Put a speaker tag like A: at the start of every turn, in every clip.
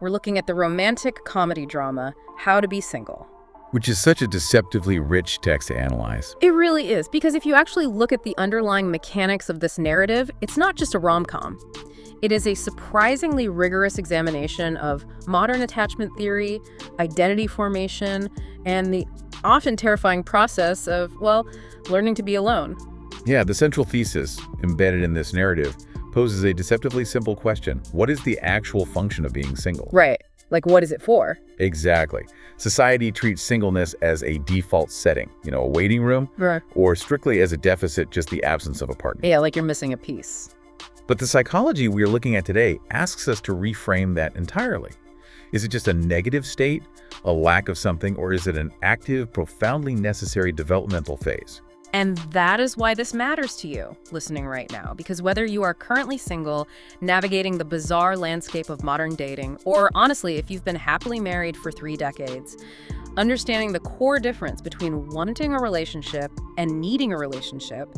A: We're looking at the romantic comedy drama, How to Be Single.
B: Which is such a deceptively rich text to analyze.
A: It really is, because if you actually look at the underlying mechanics of this narrative, it's not just a rom-com. It is a surprisingly rigorous examination of modern attachment theory, identity formation, and the often terrifying process of, well, learning to be alone.
B: Yeah, the central thesis embedded in this narrative poses a deceptively simple question. What is the actual function of being single?
A: Right. Like, what is it for?
B: Exactly. Society treats singleness as a default setting, a waiting room,
A: Right.
B: or strictly as a deficit, just the absence of a partner.
A: Yeah, like you're missing a piece.
B: But the psychology we're looking at today asks us to reframe that entirely. Is it just a negative state, a lack of something, or is it an active, profoundly necessary developmental phase?
A: And that is why this matters to you, listening right now, because whether you are currently single, navigating the bizarre landscape of modern dating, or honestly, if you've been happily married for 3 decades, understanding the core difference between wanting a relationship and needing a relationship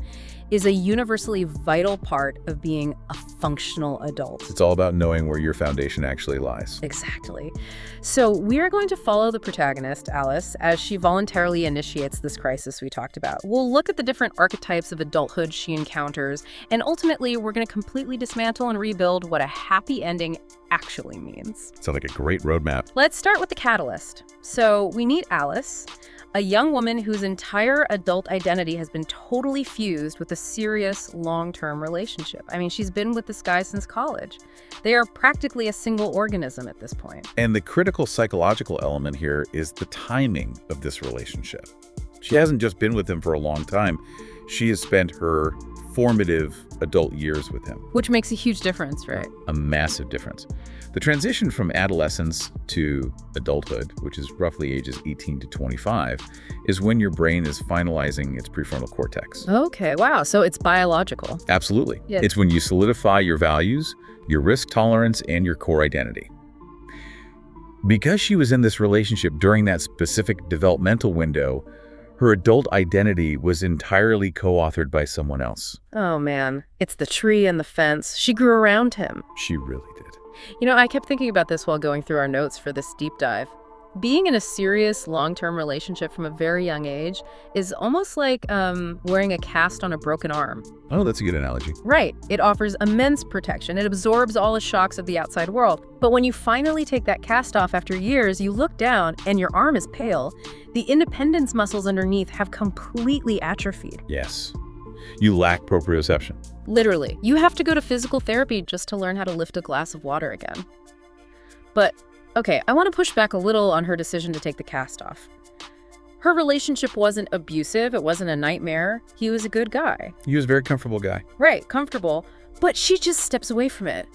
A: is a universally vital part of being a functional adult.
B: It's all about knowing where your foundation actually lies.
A: Exactly. So we are going to follow the protagonist, Alice, as she voluntarily initiates this crisis we talked about. We'll look at the different archetypes of adulthood she encounters, and ultimately we're going to completely dismantle and rebuild what a happy ending actually means.
B: Sounds like a great roadmap.
A: Let's start with the catalyst. So we meet Alice, a young woman whose entire adult identity has been totally fused with a serious long-term relationship. I mean, she's been with this guy since college. They are practically a single organism at this point.
B: And the critical psychological element here is the timing of this relationship. She hasn't just been with him for a long time. She has spent her formative adult years with him.
A: Which makes a huge difference, right?
B: A massive difference. The transition from adolescence to adulthood, which is roughly ages 18 to 25, is when your brain is finalizing its prefrontal cortex.
A: Okay, wow. So it's biological.
B: Absolutely.
A: Yeah.
B: It's when you solidify your values, your risk tolerance, and your core identity. Because she was in this relationship during that specific developmental window, her adult identity was entirely co-authored by someone else.
A: Oh man, it's the tree and the fence. She grew around him.
B: She really did.
A: I kept thinking about this while going through our notes for this deep dive. Being in a serious long-term relationship from a very young age is almost like wearing a cast on a broken arm.
B: Oh, that's a good analogy.
A: Right. It offers immense protection. It absorbs all the shocks of the outside world. But when you finally take that cast off after years, you look down and your arm is pale. The independence muscles underneath have completely atrophied.
B: Yes. You lack proprioception.
A: Literally. You have to go to physical therapy just to learn how to lift a glass of water again. But, okay, I want to push back a little on her decision to take the cast off. Her relationship wasn't abusive. It wasn't a nightmare. He was a good guy.
B: He was a very comfortable guy.
A: Right, comfortable. But she just steps away from it.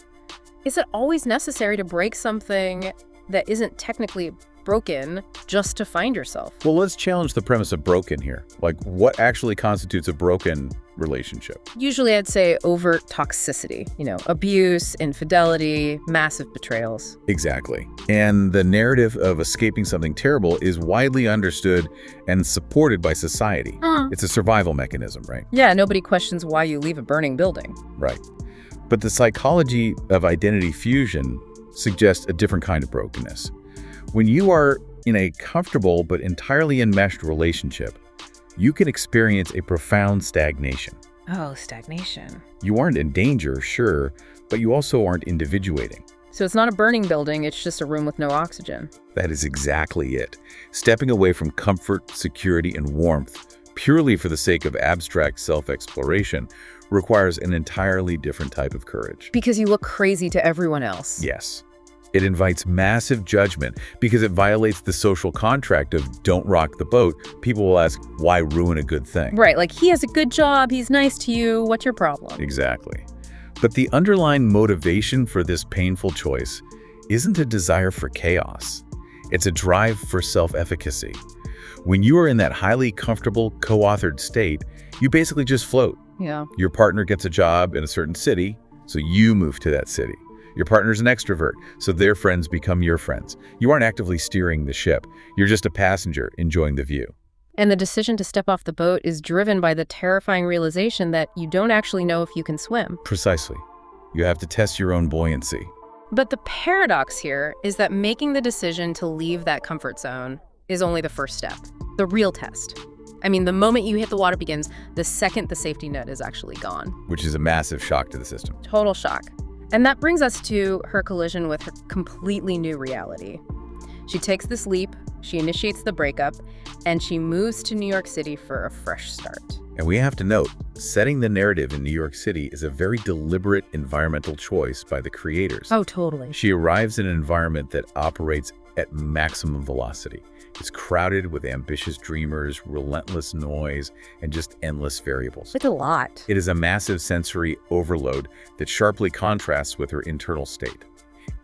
A: Is it always necessary to break something that isn't technically broken just to find yourself?
B: Well, let's challenge the premise of broken here. Like, what actually constitutes a broken relationship?
A: Usually I'd say overt toxicity, abuse, infidelity, massive betrayals.
B: Exactly. And the narrative of escaping something terrible is widely understood and supported by society. It's a survival mechanism, right?
A: Yeah, nobody questions why you leave a burning building.
B: Right. But the psychology of identity fusion suggests a different kind of brokenness. When you are in a comfortable but entirely enmeshed relationship, you can experience a profound stagnation.
A: Oh, stagnation.
B: You aren't in danger, sure, but you also aren't individuating.
A: So it's not a burning building, it's just a room with no oxygen.
B: That is exactly it. Stepping away from comfort, security, and warmth purely for the sake of abstract self-exploration requires an entirely different type of courage.
A: Because you look crazy to everyone else.
B: Yes. It invites massive judgment because it violates the social contract of don't rock the boat. People will ask, why ruin a good thing?
A: Right, like he has a good job, he's nice to you, what's your problem?
B: Exactly. But the underlying motivation for this painful choice isn't a desire for chaos. It's a drive for self-efficacy. When you are in that highly comfortable, co-authored state, you basically just float.
A: Yeah.
B: Your partner gets a job in a certain city, so you move to that city. Your partner's an extrovert, so their friends become your friends. You aren't actively steering the ship. You're just a passenger enjoying the view.
A: And the decision to step off the boat is driven by the terrifying realization that you don't actually know if you can swim.
B: Precisely. You have to test your own buoyancy.
A: But the paradox here is that making the decision to leave that comfort zone is only the first step, the real test. I mean, the moment you hit the water begins, the second the safety net is actually gone.
B: Which is a massive shock to the system.
A: Total shock. And that brings us to her collision with her completely new reality. She takes this leap, she initiates the breakup, and she moves to New York City for a fresh start.
B: And we have to note, setting the narrative in New York City is a very deliberate environmental choice by the creators.
A: Oh, totally.
B: She arrives in an environment that operates at maximum velocity. It's crowded with ambitious dreamers, relentless noise, and just endless variables.
A: It's a lot.
B: It is a massive sensory overload that sharply contrasts with her internal state.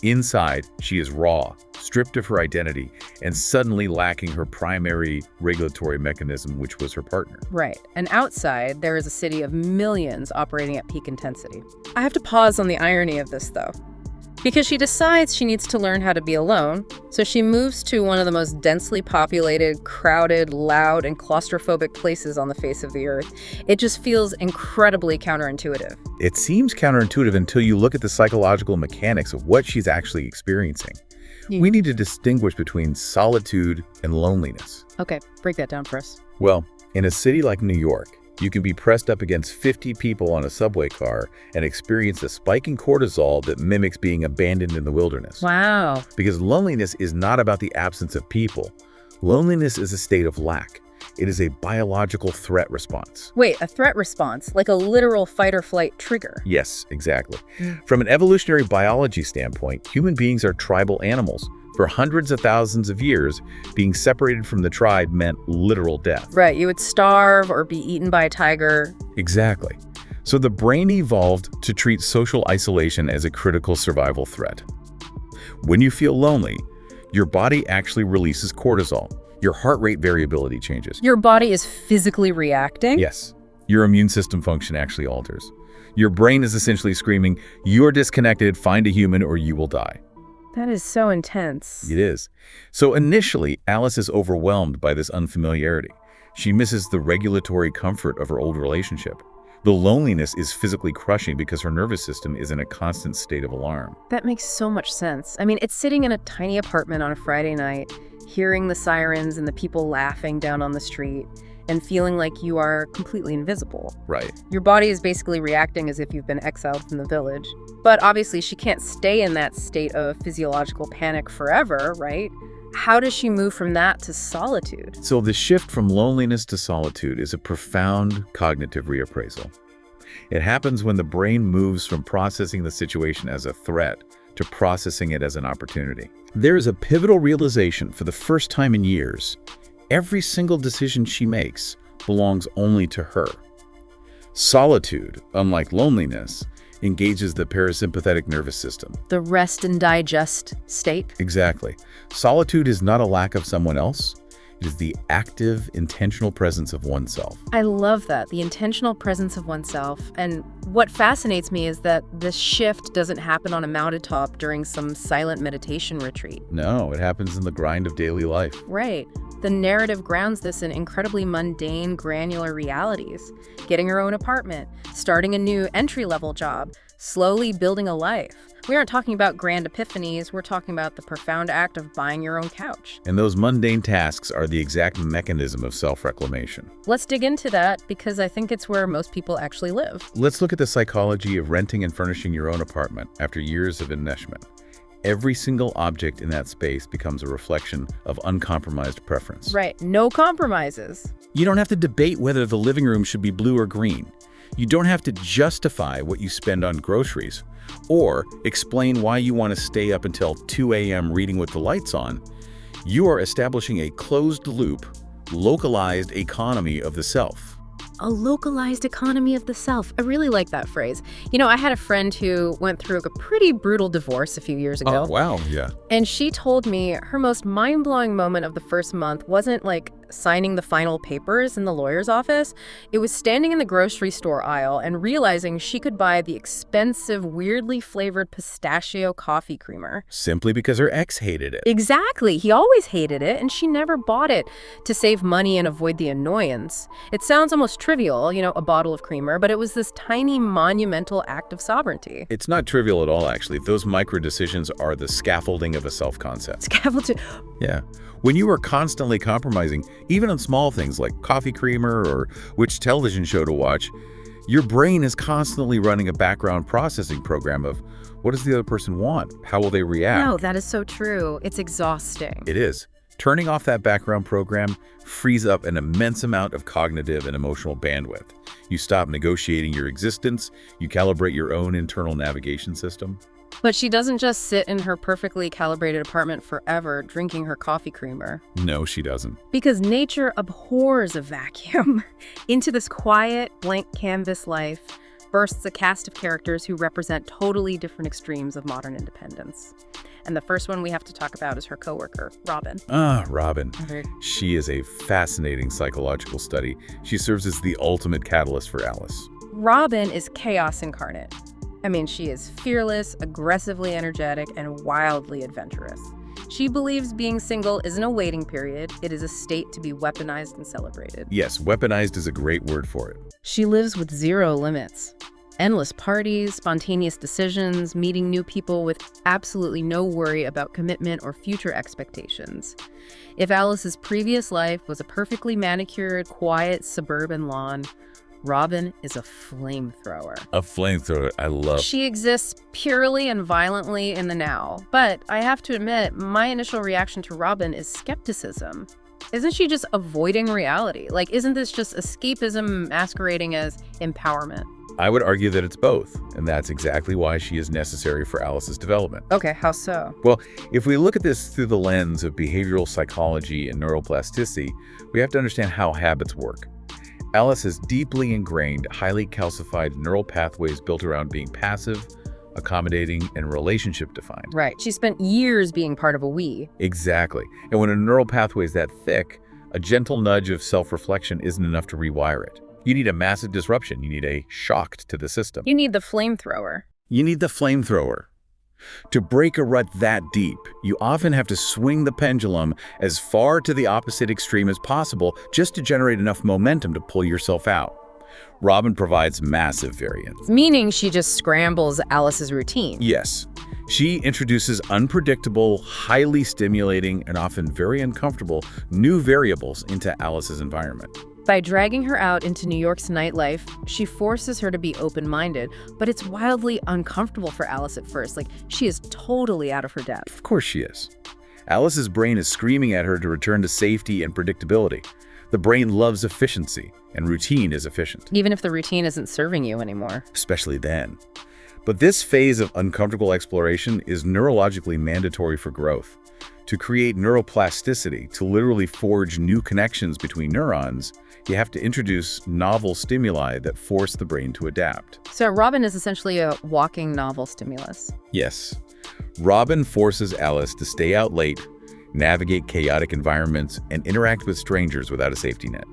B: Inside, she is raw, stripped of her identity, and suddenly lacking her primary regulatory mechanism, which was her partner.
A: Right. And outside, there is a city of millions operating at peak intensity. I have to pause on the irony of this, though. Because she decides she needs to learn how to be alone, so she moves to one of the most densely populated, crowded, loud, and claustrophobic places on the face of the earth. It just feels incredibly counterintuitive.
B: It seems counterintuitive until you look at the psychological mechanics of what she's actually experiencing. We need to distinguish between solitude and loneliness.
A: Okay, break that down for us.
B: Well, in a city like New York, you can be pressed up against 50 people on a subway car and experience a spike in cortisol that mimics being abandoned in the wilderness.
A: Wow.
B: Because loneliness is not about the absence of people. Loneliness is a state of lack. It is a biological threat response.
A: Wait, a threat response? Like a literal fight or flight trigger?
B: Yes, exactly. From an evolutionary biology standpoint, human beings are tribal animals. For hundreds of thousands of years, being separated from the tribe meant literal death.
A: Right, you would starve or be eaten by a tiger.
B: Exactly. So the brain evolved to treat social isolation as a critical survival threat. When you feel lonely, your body actually releases cortisol. Your heart rate variability changes.
A: Your body is physically reacting?
B: Yes. Your immune system function actually alters. Your brain is essentially screaming, "You're disconnected, find a human or you will die."
A: That is so intense.
B: It is. So initially, Alice is overwhelmed by this unfamiliarity. She misses the regulatory comfort of her old relationship. The loneliness is physically crushing because her nervous system is in a constant state of alarm.
A: That makes so much sense. I mean, it's sitting in a tiny apartment on a Friday night, hearing the sirens and the people laughing down on the street, and feeling like you are completely invisible.
B: Right.
A: Your body is basically reacting as if you've been exiled from the village. But obviously, she can't stay in that state of physiological panic forever, right? How does she move from that to solitude?
B: So the shift from loneliness to solitude is a profound cognitive reappraisal. It happens when the brain moves from processing the situation as a threat to processing it as an opportunity. There is a pivotal realization for the first time in years. Every single decision she makes belongs only to her. Solitude, unlike loneliness, engages the parasympathetic nervous system.
A: The rest and digest state?
B: Exactly. Solitude is not a lack of someone else. It is the active, intentional presence of oneself.
A: I love that, the intentional presence of oneself. And what fascinates me is that this shift doesn't happen on a mountaintop during some silent meditation retreat.
B: No, it happens in the grind of daily life.
A: Right. The narrative grounds this in incredibly mundane, granular realities. Getting her own apartment, starting a new entry-level job, slowly building a life. We aren't talking about grand epiphanies, we're talking about the profound act of buying your own couch.
B: And those mundane tasks are the exact mechanism of self-reclamation.
A: Let's dig into that because I think it's where most people actually live.
B: Let's look at the psychology of renting and furnishing your own apartment after years of enmeshment. Every single object in that space becomes a reflection of uncompromised preference.
A: Right, no compromises.
B: You don't have to debate whether the living room should be blue or green. You don't have to justify what you spend on groceries or explain why you want to stay up until 2 a.m. reading with the lights on. You are establishing a closed-loop, localized economy of the self.
A: A localized economy of the self. I really like that phrase. You know, I had a friend who went through a pretty brutal divorce a few years ago.
B: Oh, wow, yeah.
A: And she told me her most mind-blowing moment of the first month wasn't like signing the final papers in the lawyer's office, it was standing in the grocery store aisle and realizing she could buy the expensive, weirdly flavored pistachio coffee creamer.
B: Simply because her ex hated it.
A: Exactly. He always hated it, and she never bought it to save money and avoid the annoyance. It sounds almost trivial, a bottle of creamer, but it was this tiny, monumental act of sovereignty.
B: It's not trivial at all, actually. Those micro decisions are the scaffolding of a self-concept.
A: Scaffolding.
B: Yeah. When you are constantly compromising, even on small things like coffee creamer or which television show to watch, your brain is constantly running a background processing program of what does the other person want? How will they react?
A: No, that is so true. It's exhausting.
B: It is. Turning off that background program frees up an immense amount of cognitive and emotional bandwidth. You stop negotiating your existence, you calibrate your own internal navigation system.
A: But she doesn't just sit in her perfectly calibrated apartment forever drinking her coffee creamer.
B: No, she doesn't.
A: Because nature abhors a vacuum. Into this quiet, blank canvas life bursts a cast of characters who represent totally different extremes of modern independence. And the first one we have to talk about is her coworker, Robin.
B: Robin. She is a fascinating psychological study. She serves as the ultimate catalyst for Alice.
A: Robin is chaos incarnate. She is fearless, aggressively energetic, and wildly adventurous. She believes being single isn't a waiting period. It is a state to be weaponized and celebrated.
B: Yes, weaponized is a great word for it.
A: She lives with zero limits. Endless parties, spontaneous decisions, meeting new people with absolutely no worry about commitment or future expectations. If Alice's previous life was a perfectly manicured, quiet suburban lawn, Robin is a flamethrower.
B: A flamethrower, I love.
A: She exists purely and violently in the now. But I have to admit, my initial reaction to Robin is skepticism. Isn't she just avoiding reality? Isn't this just escapism masquerading as empowerment?
B: I would argue that it's both, and that's exactly why she is necessary for Alice's development.
A: Okay, how so?
B: Well, if we look at this through the lens of behavioral psychology and neuroplasticity, we have to understand how habits work. Alice has deeply ingrained, highly calcified neural pathways built around being passive, accommodating, and relationship-defined.
A: Right. She spent years being part of a we.
B: Exactly. And when a neural pathway is that thick, a gentle nudge of self-reflection isn't enough to rewire it. You need a massive disruption. You need a shock to the system.
A: You need the flamethrower.
B: You need the flamethrower. To break a rut that deep, you often have to swing the pendulum as far to the opposite extreme as possible just to generate enough momentum to pull yourself out. Robin provides massive variance.
A: Meaning she just scrambles Alice's routine.
B: Yes. She introduces unpredictable, highly stimulating, and often very uncomfortable new variables into Alice's environment.
A: By dragging her out into New York's nightlife, she forces her to be open-minded, but it's wildly uncomfortable for Alice at first. She is totally out of her depth.
B: Of course she is. Alice's brain is screaming at her to return to safety and predictability. The brain loves efficiency, and routine is efficient.
A: Even if the routine isn't serving you anymore.
B: Especially then. But this phase of uncomfortable exploration is neurologically mandatory for growth. To create neuroplasticity, to literally forge new connections between neurons, you have to introduce novel stimuli that force the brain to adapt.
A: So Robin is essentially a walking novel stimulus.
B: Yes. Robin forces Alice to stay out late, navigate chaotic environments, and interact with strangers without a safety net.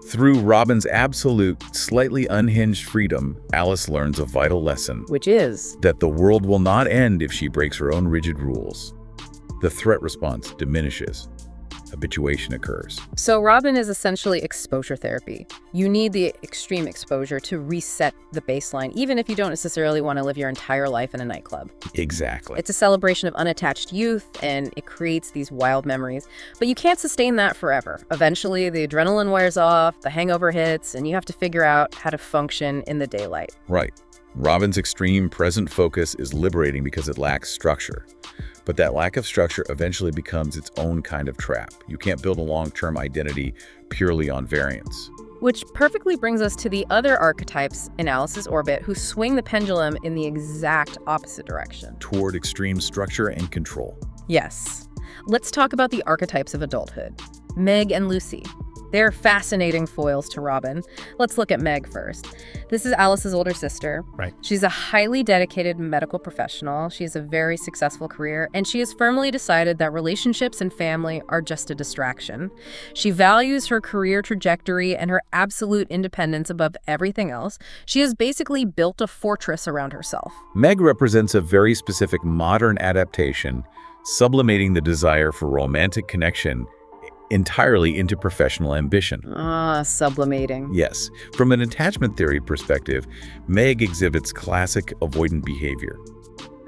B: Through Robin's absolute, slightly unhinged freedom, Alice learns a vital lesson.
A: Which is?
B: That the world will not end if she breaks her own rigid rules. The threat response diminishes. Habituation occurs.
A: So Robin is essentially exposure therapy. You need the extreme exposure to reset the baseline, even if you don't necessarily want to live your entire life in a nightclub.
B: Exactly.
A: It's a celebration of unattached youth, and it creates these wild memories. But you can't sustain that forever. Eventually, the adrenaline wears off, the hangover hits, and you have to figure out how to function in the daylight.
B: Right. Robin's extreme present focus is liberating because it lacks structure. But that lack of structure eventually becomes its own kind of trap. You can't build a long-term identity purely on variance.
A: Which perfectly brings us to the other archetypes in Alice's orbit who swing the pendulum in the exact opposite direction.
B: Toward extreme structure and control.
A: Yes. Let's talk about the archetypes of adulthood. Meg and Lucy. They're fascinating foils to Robin. Let's look at Meg first. This is Alice's older sister.
B: Right.
A: She's a highly dedicated medical professional. She has a very successful career, and she has firmly decided that relationships and family are just a distraction. She values her career trajectory and her absolute independence above everything else. She has basically built a fortress around herself.
B: Meg represents a very specific modern adaptation, sublimating the desire for romantic connection entirely into professional ambition.
A: Sublimating.
B: Yes. From an attachment theory perspective, Meg exhibits classic avoidant behavior.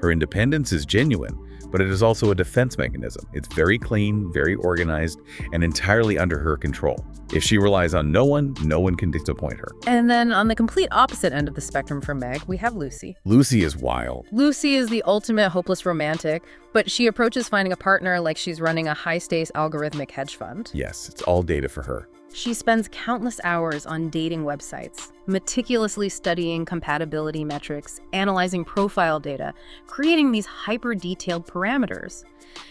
B: Her independence is genuine, but it is also a defense mechanism. It's very clean, very organized, and entirely under her control. If she relies on no one can disappoint her.
A: And then on the complete opposite end of the spectrum from Meg, we have Lucy.
B: Lucy is wild.
A: Lucy is the ultimate hopeless romantic, but she approaches finding a partner like she's running a high-stakes algorithmic hedge fund.
B: Yes, it's all data for her.
A: She spends countless hours on dating websites, meticulously studying compatibility metrics, analyzing profile data, creating these hyper-detailed parameters.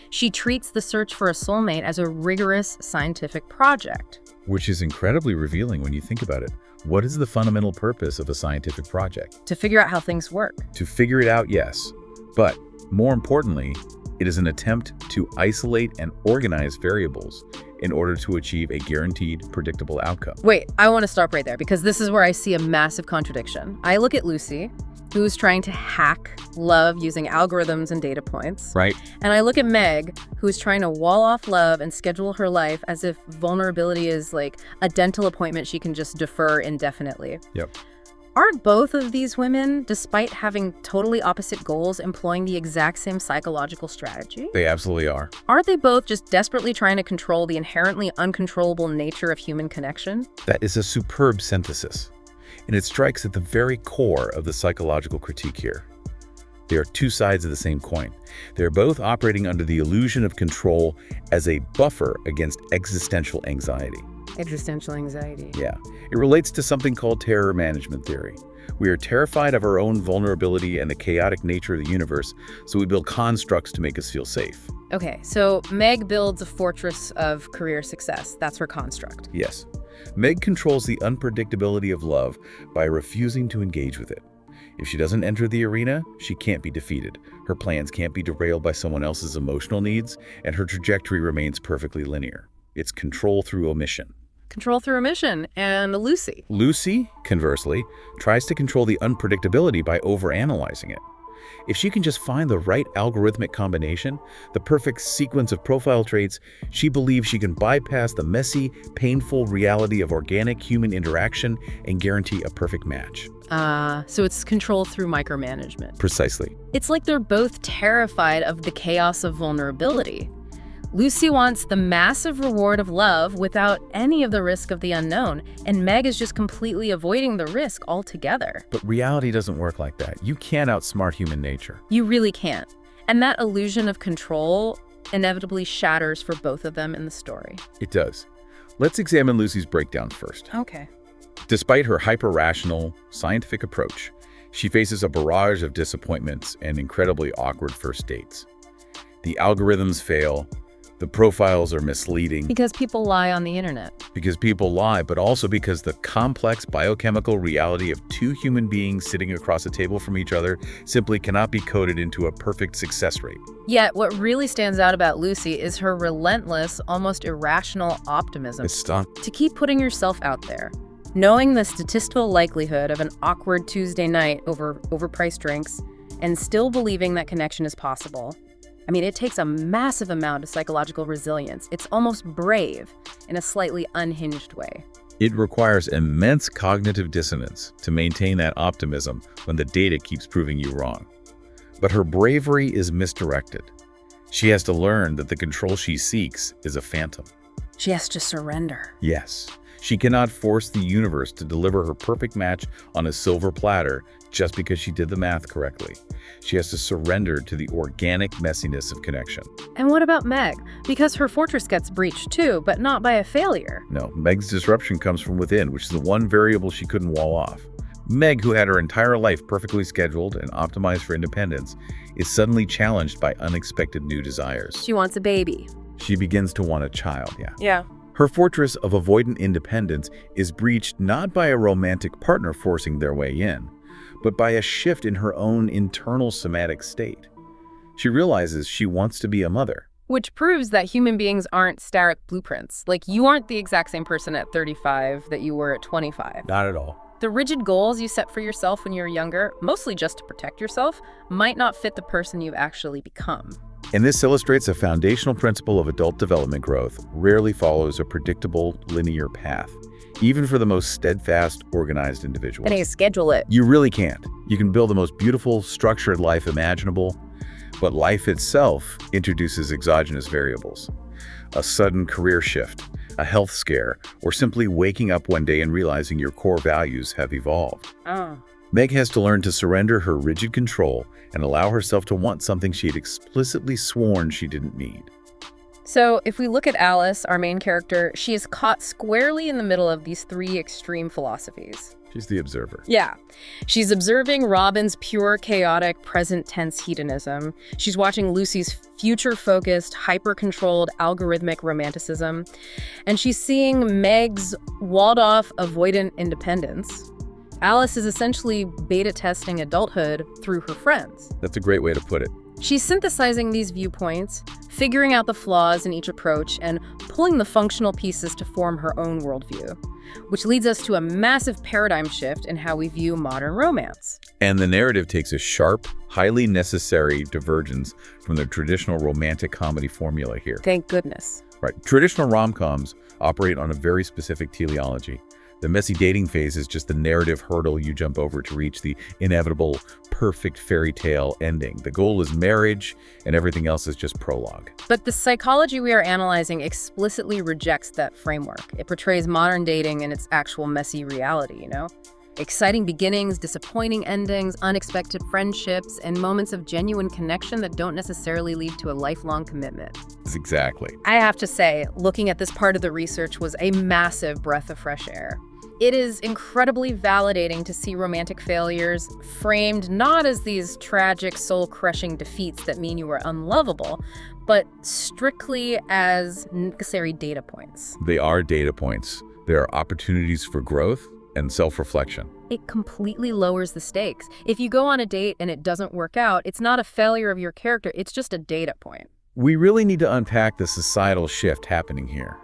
A: She treats the search for a soulmate as a rigorous scientific project.
B: Which is incredibly revealing when you think about it. What is the fundamental purpose of a scientific project?
A: To figure out how things work.
B: To figure it out, yes. But more importantly, it is an attempt to isolate and organize variables in order to achieve a guaranteed, predictable outcome.
A: Wait, I want to stop right there because this is where I see a massive contradiction. I look at Lucy, who's trying to hack love using algorithms and data points.
B: Right.
A: And I look at Meg, who's trying to wall off love and schedule her life as if vulnerability is like a dental appointment she can just defer indefinitely.
B: Yep.
A: Aren't both of these women, despite having totally opposite goals, employing the exact same psychological strategy?
B: They absolutely are.
A: Aren't they both just desperately trying to control the inherently uncontrollable nature of human connection?
B: That is a superb synthesis, and it strikes at the very core of the psychological critique here. They are two sides of the same coin. They're both operating under the illusion of control as a buffer against existential anxiety.
A: Existential anxiety.
B: Yeah. It relates to something called terror management theory. We are terrified of our own vulnerability and the chaotic nature of the universe, so we build constructs to make us feel safe.
A: Okay, so Meg builds a fortress of career success. That's her construct.
B: Yes. Meg controls the unpredictability of love by refusing to engage with it. If she doesn't enter the arena, she can't be defeated. Her plans can't be derailed by someone else's emotional needs, and her trajectory remains perfectly linear. It's control through omission.
A: Control through omission. And Lucy.
B: Lucy, conversely, tries to control the unpredictability by overanalyzing it. If she can just find the right algorithmic combination, the perfect sequence of profile traits, she believes she can bypass the messy, painful reality of organic human interaction and guarantee a perfect match.
A: So it's control through micromanagement.
B: Precisely.
A: It's like they're both terrified of the chaos of vulnerability. Lucy wants the massive reward of love without any of the risk of the unknown, and Meg is just completely avoiding the risk altogether.
B: But reality doesn't work like that. You can't outsmart human nature.
A: You really can't. And that illusion of control inevitably shatters for both of them in the story.
B: It does. Let's examine Lucy's breakdown first.
A: Okay.
B: Despite her hyper-rational, scientific approach, she faces a barrage of disappointments and incredibly awkward first dates. The algorithms fail. The profiles are misleading.
A: Because people lie on the internet.
B: Because people lie, but also because the complex biochemical reality of two human beings sitting across a table from each other simply cannot be coded into a perfect success rate.
A: Yet, what really stands out about Lucy is her relentless, almost irrational optimism. To keep putting yourself out there. Knowing the statistical likelihood of an awkward Tuesday night over overpriced drinks, and still believing that connection is possible. I mean, it takes a massive amount of psychological resilience. It's almost brave in a slightly unhinged way.
B: It requires immense cognitive dissonance to maintain that optimism when the data keeps proving you wrong. But her bravery is misdirected. She has to learn that the control she seeks is a phantom.
A: She has to surrender.
B: Yes. She cannot force the universe to deliver her perfect match on a silver platter just because she did the math correctly. She has to surrender to the organic messiness of connection.
A: And what about Meg? Because her fortress gets breached too, but not by a failure.
B: No, Meg's disruption comes from within, which is the one variable she couldn't wall off. Meg, who had her entire life perfectly scheduled and optimized for independence, is suddenly challenged by unexpected new desires.
A: She wants a baby.
B: She begins to want a child,
A: Yeah.
B: Her fortress of avoidant independence is breached not by a romantic partner forcing their way in, but by a shift in her own internal somatic state. She realizes she wants to be a mother.
A: Which proves that human beings aren't static blueprints. Like, you aren't the exact same person at 35 that you were at 25.
B: Not at all.
A: The rigid goals you set for yourself when you were younger, mostly just to protect yourself, might not fit the person you've actually become.
B: And this illustrates a foundational principle of adult development growth rarely follows a predictable, linear path, even for the most steadfast, organized individuals.
A: And you schedule it.
B: You really can't. You can build the most beautiful, structured life imaginable, but life itself introduces exogenous variables. A sudden career shift, a health scare, or simply waking up one day and realizing your core values have evolved. Meg has to learn to surrender her rigid control and allow herself to want something she had explicitly sworn she didn't need.
A: So if we look at Alice, our main character, she is caught squarely in the middle of these three extreme philosophies.
B: She's the observer.
A: Yeah. She's observing Robin's pure, chaotic, present-tense hedonism. She's watching Lucy's future-focused, hyper-controlled, algorithmic romanticism. And she's seeing Meg's walled-off, avoidant independence. Alice is essentially beta-testing adulthood through her friends.
B: That's a great way to put it.
A: She's synthesizing these viewpoints, figuring out the flaws in each approach, and pulling the functional pieces to form her own worldview, which leads us to a massive paradigm shift in how we view modern romance.
B: And the narrative takes a sharp, highly necessary divergence from the traditional romantic comedy formula here.
A: Thank goodness.
B: Right. Traditional rom-coms operate on a very specific teleology. The messy dating phase is just the narrative hurdle you jump over to reach the inevitable, perfect fairy tale ending. The goal is marriage, and everything else is just prologue.
A: But the psychology we are analyzing explicitly rejects that framework. It portrays modern dating in its actual messy reality, Exciting beginnings, disappointing endings, unexpected friendships, and moments of genuine connection that don't necessarily lead to a lifelong commitment.
B: Exactly.
A: I have to say, looking at this part of the research was a massive breath of fresh air. It is incredibly validating to see romantic failures framed not as these tragic, soul-crushing defeats that mean you are unlovable, but strictly as necessary data points.
B: They are data points. They are opportunities for growth and self-reflection.
A: It completely lowers the stakes. If you go on a date and it doesn't work out, it's not a failure of your character, it's just a data point.
B: We really need to unpack the societal shift happening here.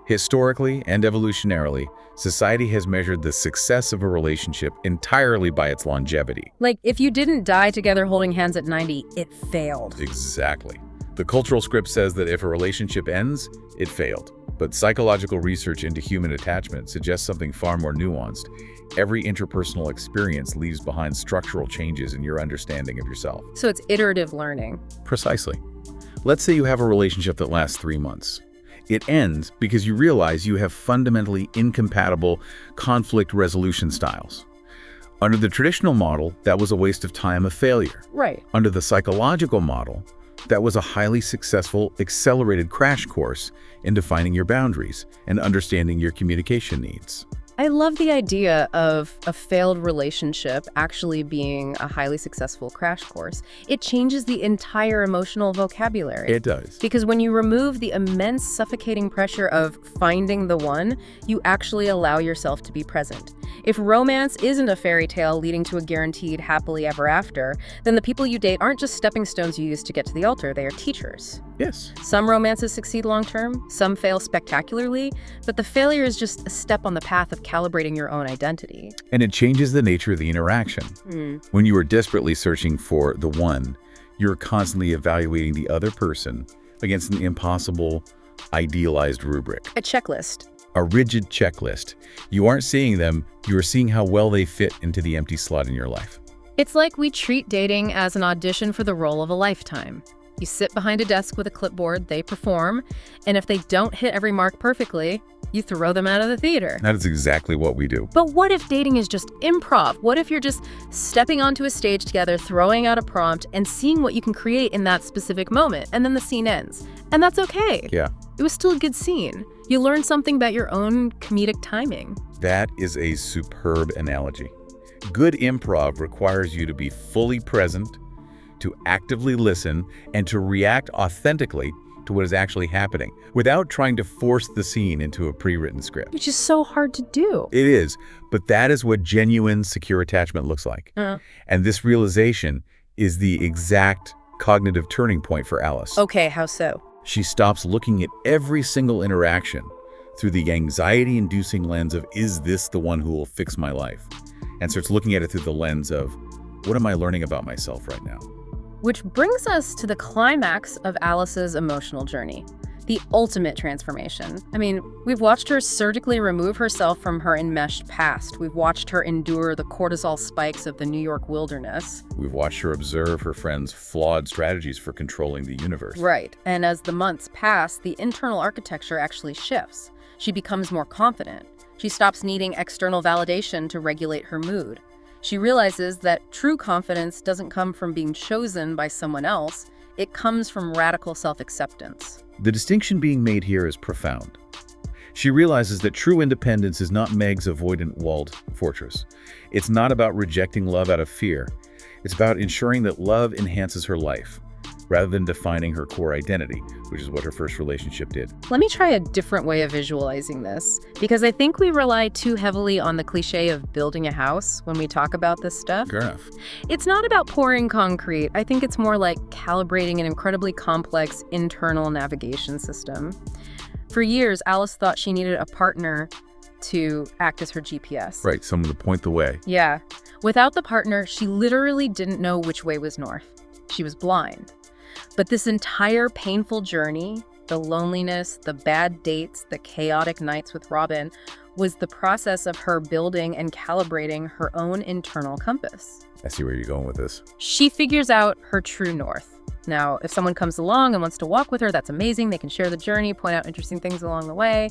B: Historically and evolutionarily, society has measured the success of a relationship entirely by its longevity.
A: Like, if you didn't die together holding hands at 90, it failed.
B: Exactly. The cultural script says that if a relationship ends, it failed. But psychological research into human attachment suggests something far more nuanced. Every interpersonal experience leaves behind structural changes in your understanding of yourself.
A: So it's iterative learning.
B: Precisely. Let's say you have a relationship that lasts 3 months. It ends because you realize you have fundamentally incompatible conflict resolution styles. Under the traditional model, that was a waste of time, a failure.
A: Right.
B: Under the psychological model, that was a highly successful, accelerated crash course in defining your boundaries and understanding your communication needs.
A: I love the idea of a failed relationship actually being a highly successful crash course. It changes the entire emotional vocabulary.
B: It does.
A: Because when you remove the immense suffocating pressure of finding the one, you actually allow yourself to be present. If romance isn't a fairy tale leading to a guaranteed happily ever after, then the people you date aren't just stepping stones you use to get to the altar, they are teachers.
B: Yes.
A: Some romances succeed long-term, some fail spectacularly, but the failure is just a step on the path of calibrating your own identity.
B: And it changes the nature of the interaction. When you are desperately searching for the one, you're constantly evaluating the other person against an impossible, idealized rubric.
A: A checklist.
B: A rigid checklist. You aren't seeing them, you are seeing how well they fit into the empty slot in your life.
A: It's like we treat dating as an audition for the role of a lifetime. You sit behind a desk with a clipboard, they perform, and if they don't hit every mark perfectly, you throw them out of the theater.
B: That is exactly what we do.
A: But what if dating is just improv? What if you're just stepping onto a stage together, throwing out a prompt, and seeing what you can create in that specific moment, and then the scene ends? And that's okay.
B: Yeah.
A: It was still a good scene. You learn something about your own comedic timing.
B: That is a superb analogy. Good improv requires you to be fully present, to actively listen, and to react authentically, to what is actually happening without trying to force the scene into a pre-written script.
A: Which is so hard to do.
B: It is, but that is what genuine secure attachment looks like. And this realization is the exact cognitive turning point for Alice.
A: Okay, how so?
B: She stops looking at every single interaction through the anxiety-inducing lens of, is this the one who will fix my life? And starts looking at it through the lens of, what am I learning about myself right now?
A: Which brings us to the climax of Alice's emotional journey, the ultimate transformation. I mean, we've watched her surgically remove herself from her enmeshed past. We've watched her endure the cortisol spikes of the New York wilderness.
B: We've watched her observe her friends' flawed strategies for controlling the universe.
A: Right, and as the months pass, the internal architecture actually shifts. She becomes more confident. She stops needing external validation to regulate her mood. She realizes that true confidence doesn't come from being chosen by someone else. It comes from radical self-acceptance.
B: The distinction being made here is profound. She realizes that true independence is not Meg's avoidant walled fortress. It's not about rejecting love out of fear. It's about ensuring that love enhances her life, rather than defining her core identity, which is what her first relationship did.
A: Let me try a different way of visualizing this, because I think we rely too heavily on the cliche of building a house when we talk about this stuff.
B: Fair enough.
A: It's not about pouring concrete. I think it's more like calibrating an incredibly complex internal navigation system. For years, Alice thought she needed a partner to act as her GPS.
B: Right, someone to point the way.
A: Yeah. Without the partner, she literally didn't know which way was north. She was blind. But this entire painful journey, the loneliness, the bad dates, the chaotic nights with Robin, was the process of her building and calibrating her own internal compass.
B: I see where you're going with this.
A: She figures out her true north. Now, if someone comes along and wants to walk with her, that's amazing. They can share the journey, point out interesting things along the way.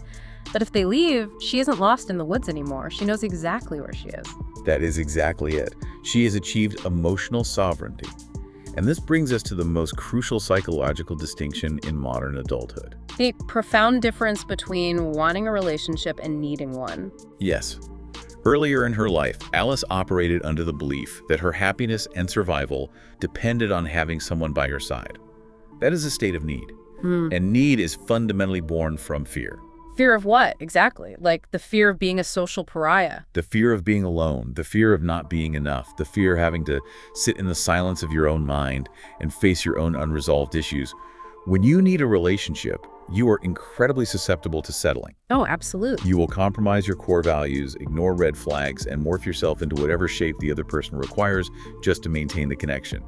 A: But if they leave, she isn't lost in the woods anymore. She knows exactly where she is.
B: That is exactly it. She has achieved emotional sovereignty. And this brings us to the most crucial psychological distinction in modern adulthood.
A: The profound difference between wanting a relationship and needing one.
B: Yes. Earlier in her life, Alice operated under the belief that her happiness and survival depended on having someone by her side. That is a state of need. And need is fundamentally born from fear.
A: Fear of what, exactly? Like the fear of being a social pariah.
B: The fear of being alone, the fear of not being enough, the fear of having to sit in the silence of your own mind and face your own unresolved issues. When you need a relationship, you are incredibly susceptible to settling.
A: Oh, absolutely.
B: You will compromise your core values, ignore red flags, and morph yourself into whatever shape the other person requires just to maintain the connection.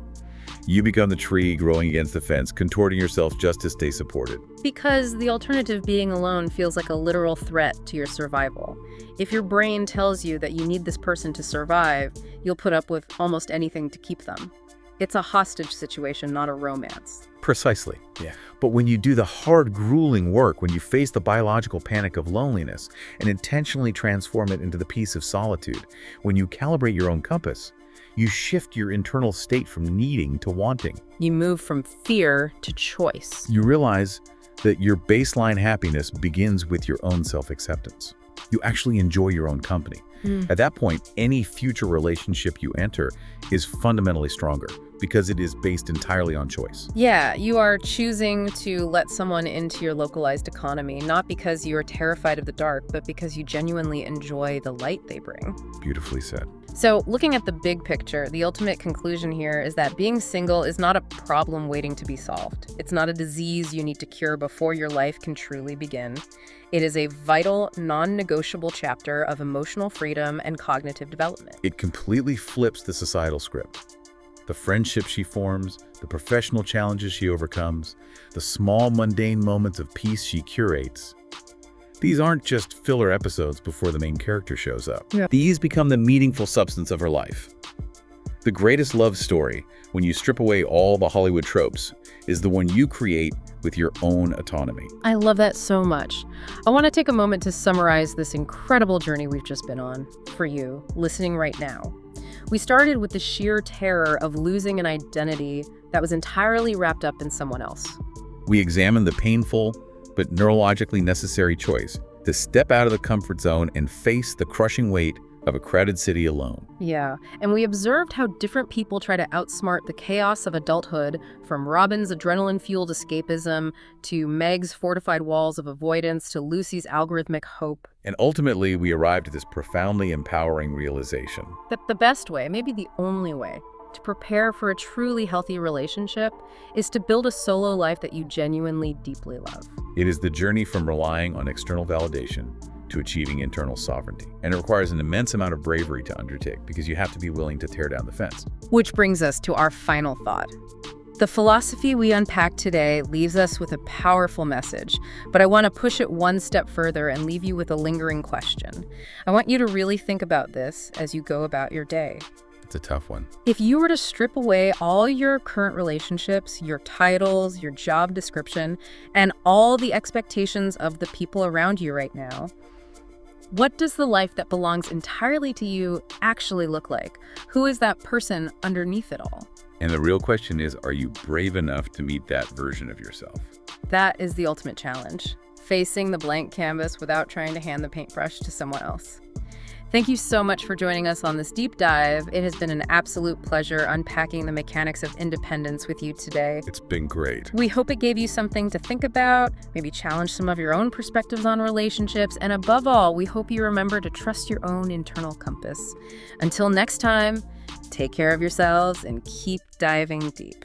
B: You become the tree growing against the fence, contorting yourself just to stay supported.
A: Because the alternative, being alone, feels like a literal threat to your survival. If your brain tells you that you need this person to survive, you'll put up with almost anything to keep them. It's a hostage situation, not a romance.
B: Precisely.
C: Yeah.
B: But when you do the hard, grueling work, when you face the biological panic of loneliness and intentionally transform it into the peace of solitude, when you calibrate your own compass, you shift your internal state from needing to wanting.
A: You move from fear to choice.
B: You realize that your baseline happiness begins with your own self-acceptance. You actually enjoy your own company. At that point, any future relationship you enter is fundamentally stronger because it is based entirely on choice.
A: Yeah, you are choosing to let someone into your localized economy, not because you are terrified of the dark, but because you genuinely enjoy the light they bring.
B: Beautifully said.
A: So, looking at the big picture, the ultimate conclusion here is that being single is not a problem waiting to be solved. It's not a disease you need to cure before your life can truly begin. It is a vital, non-negotiable chapter of emotional freedom and cognitive development.
B: It completely flips the societal script. The friendships she forms, the professional challenges she overcomes, the small mundane moments of peace she curates. These aren't just filler episodes before the main character shows up.
A: Yeah.
B: These become the meaningful substance of her life. The greatest love story, when you strip away all the Hollywood tropes, is the one you create with your own autonomy.
A: I love that so much. I want to take a moment to summarize this incredible journey we've just been on for you, listening right now. We started with the sheer terror of losing an identity that was entirely wrapped up in someone else.
B: We examine the painful but neurologically necessary choice to step out of the comfort zone and face the crushing weight of a crowded city alone.
A: Yeah, and we observed how different people try to outsmart the chaos of adulthood, from Robin's adrenaline-fueled escapism to Meg's fortified walls of avoidance to Lucy's algorithmic hope.
B: And ultimately, we arrived at this profoundly empowering realization.
A: That the best way, maybe the only way, to prepare for a truly healthy relationship is to build a solo life that you genuinely, deeply love.
B: It is the journey from relying on external validation to achieving internal sovereignty. And it requires an immense amount of bravery to undertake, because you have to be willing to tear down the fence.
A: Which brings us to our final thought. The philosophy we unpacked today leaves us with a powerful message, but I want to push it one step further and leave you with a lingering question. I want you to really think about this as you go about your day.
B: It's a tough one.
A: If you were to strip away all your current relationships, your titles, your job description, and all the expectations of the people around you right now, what does the life that belongs entirely to you actually look like? Who is that person underneath it all?
B: And the real question is, are you brave enough to meet that version of yourself?
A: That is the ultimate challenge, facing the blank canvas without trying to hand the paintbrush to someone else. Thank you so much for joining us on this deep dive. It has been an absolute pleasure unpacking the mechanics of independence with you today.
B: It's been great.
A: We hope it gave you something to think about, maybe challenge some of your own perspectives on relationships, and above all, we hope you remember to trust your own internal compass. Until next time, take care of yourselves and keep diving deep.